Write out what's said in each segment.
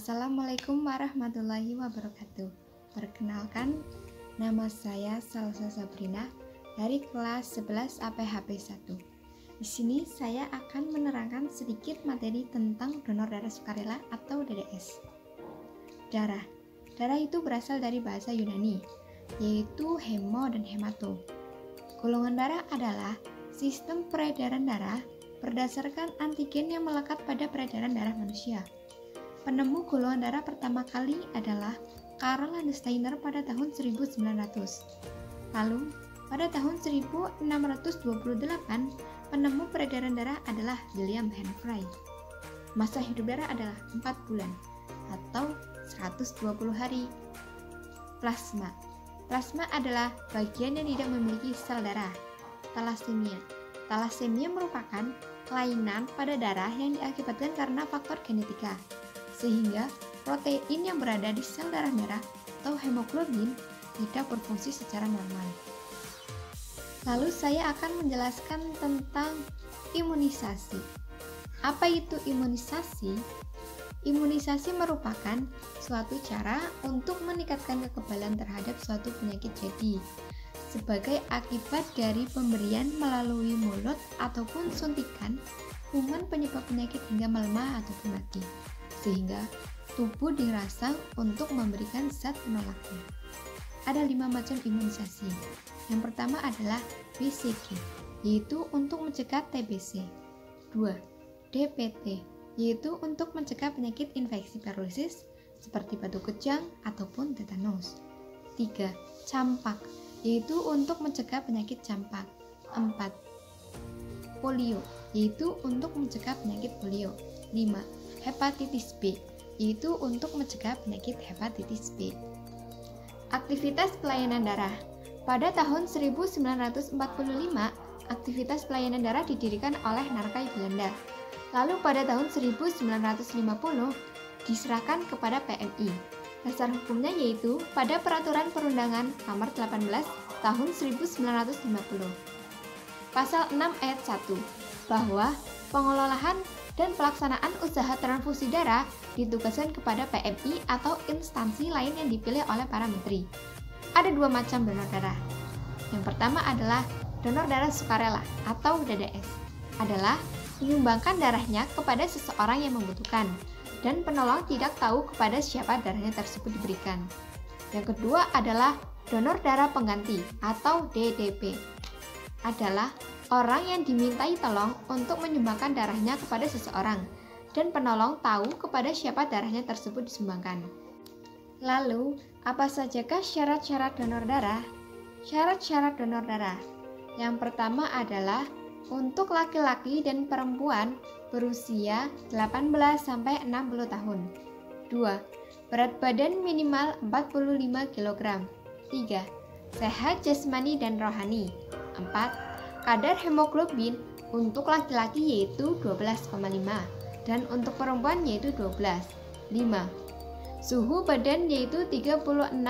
Assalamualaikum warahmatullahi wabarakatuh. Perkenalkan, nama saya Salsa Sabrina dari kelas 11 APHP 1. Di sini saya akan menerangkan sedikit materi tentang donor darah sukarela atau DDS. Darah. Darah itu berasal dari bahasa Yunani, yaitu hemo dan hemato. Golongan darah adalah sistem peredaran darah berdasarkan antigen yang melekat pada peredaran darah manusia. Penemu golongan darah pertama kali adalah Karl Landsteiner pada tahun 1900. Lalu, pada tahun 1628, penemu peredaran darah adalah William Henry. Masa hidup darah adalah 4 bulan atau 120 hari. Plasma. Plasma adalah bagian yang tidak memiliki sel darah. Thalassemia. Thalassemia merupakan kelainan pada darah yang diakibatkan karena faktor genetika, sehingga protein yang berada di sel darah merah atau hemoglobin tidak berfungsi secara normal. Lalu saya akan menjelaskan tentang imunisasi. Apa itu imunisasi? Imunisasi merupakan suatu cara untuk meningkatkan kekebalan terhadap suatu penyakit jadi, sebagai akibat dari pemberian melalui mulut ataupun suntikan kuman penyebab penyakit hingga melemah ataupun mati, sehingga tubuh dirangsang untuk memberikan zat penolaknya. Ada 5 macam imunisasi. Yang pertama adalah BCG, yaitu untuk mencegah TBC. 2. DPT, yaitu untuk mencegah penyakit infeksi paralisis seperti batu kejang ataupun tetanus. 3. Campak, yaitu untuk mencegah penyakit campak. 4. Polio, yaitu untuk mencegah penyakit polio. 5. Hepatitis B, yaitu untuk mencegah penyakit hepatitis B. Aktivitas pelayanan darah. Pada tahun 1945, aktivitas pelayanan darah didirikan oleh Narkai Belanda. Lalu pada tahun 1950 diserahkan kepada PMI. Dasar hukumnya yaitu pada Peraturan Perundangan Nomor 18 Tahun 1950. Pasal 6 ayat 1 bahwa pengelolaan dan pelaksanaan usaha transfusi darah ditugaskan kepada PMI atau instansi lain yang dipilih oleh para menteri. Ada 2 macam donor darah. Yang pertama adalah donor darah sukarela atau DDS. Adalah menyumbangkan darahnya kepada seseorang yang membutuhkan dan penolong tidak tahu kepada siapa darahnya tersebut diberikan. Yang kedua adalah donor darah pengganti atau DDP. Adalah orang yang dimintai tolong untuk menyumbangkan darahnya kepada seseorang dan penolong tahu kepada siapa darahnya tersebut disumbangkan. Lalu, apa sajakah syarat-syarat donor darah? Syarat-syarat donor darah. Yang pertama adalah untuk laki-laki dan perempuan berusia 18-60 tahun. 2. Berat badan minimal 45 kg. 3. Sehat jasmani dan rohani. 4. Kadar hemoglobin untuk laki-laki yaitu 12,5 dan untuk perempuan yaitu 12. 5. Suhu badan yaitu 36,5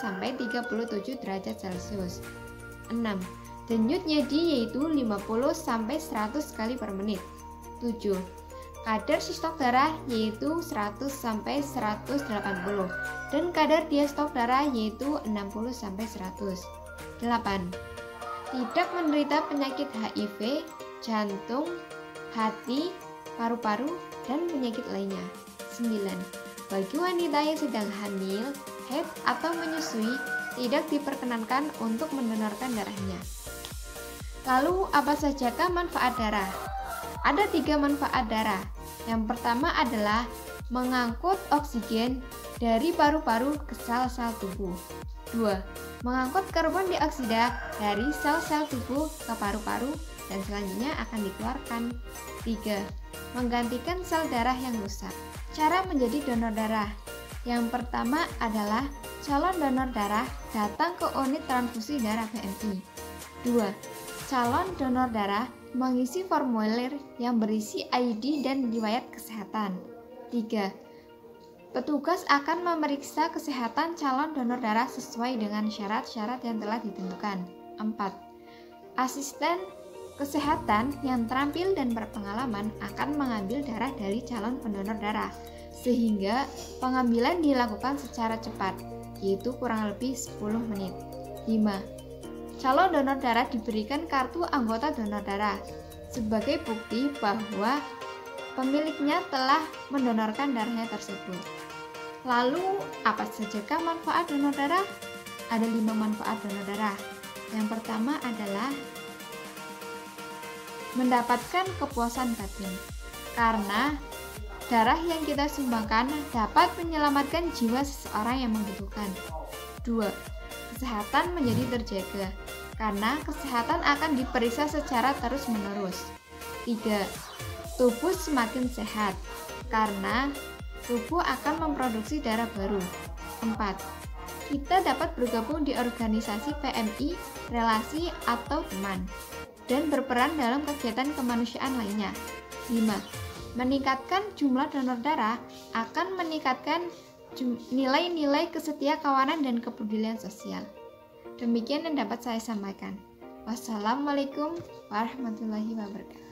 sampai 37 derajat Celcius. 6. Denyut nadi yaitu 50 sampai 100 kali per menit. 7. Kadar sistol darah yaitu 100 sampai 180 dan kadar diastol darah yaitu 60 sampai 100. 8. Tidak menderita penyakit HIV, jantung, hati, paru-paru, dan penyakit lainnya. 9. Bagi wanita yang sedang hamil, haid, atau menyusui, tidak diperkenankan untuk mendonorkan darahnya. Lalu, apa sajakah manfaat darah? Ada 3 manfaat darah. Yang pertama adalah mengangkut oksigen dari paru-paru ke sel-sel tubuh. 2. Mengangkut karbon dioksida dari sel-sel tubuh ke paru-paru dan selanjutnya akan dikeluarkan. 3. Menggantikan sel darah yang rusak. Cara menjadi donor darah. Yang pertama adalah calon donor darah datang ke unit transfusi darah PMI. 2. Calon donor darah mengisi formulir yang berisi ID dan riwayat kesehatan. 3. Petugas akan memeriksa kesehatan calon donor darah sesuai dengan syarat-syarat yang telah ditentukan. 4. Asisten kesehatan yang terampil dan berpengalaman akan mengambil darah dari calon pendonor darah sehingga pengambilan dilakukan secara cepat, yaitu kurang lebih 10 menit. 5. Calon donor darah diberikan kartu anggota donor darah sebagai bukti bahwa pemiliknya telah mendonorkan darahnya tersebut. Lalu, apa sajakah manfaat donor darah? Ada 5 manfaat donor darah. Yang pertama adalah mendapatkan kepuasan batin, karena darah yang kita sumbangkan dapat menyelamatkan jiwa seseorang yang membutuhkan. 2. Kesehatan menjadi terjaga, karena kesehatan akan diperiksa secara terus-menerus. 3. Tubuh semakin sehat, karena tubuh akan memproduksi darah baru. 4. Kita dapat bergabung di organisasi PMI, relasi, atau teman, dan berperan dalam kegiatan kemanusiaan lainnya. 5. Meningkatkan jumlah donor darah akan meningkatkan nilai-nilai kesetiakawanan dan kepedulian sosial. Demikian yang dapat saya sampaikan. Wassalamualaikum warahmatullahi wabarakatuh.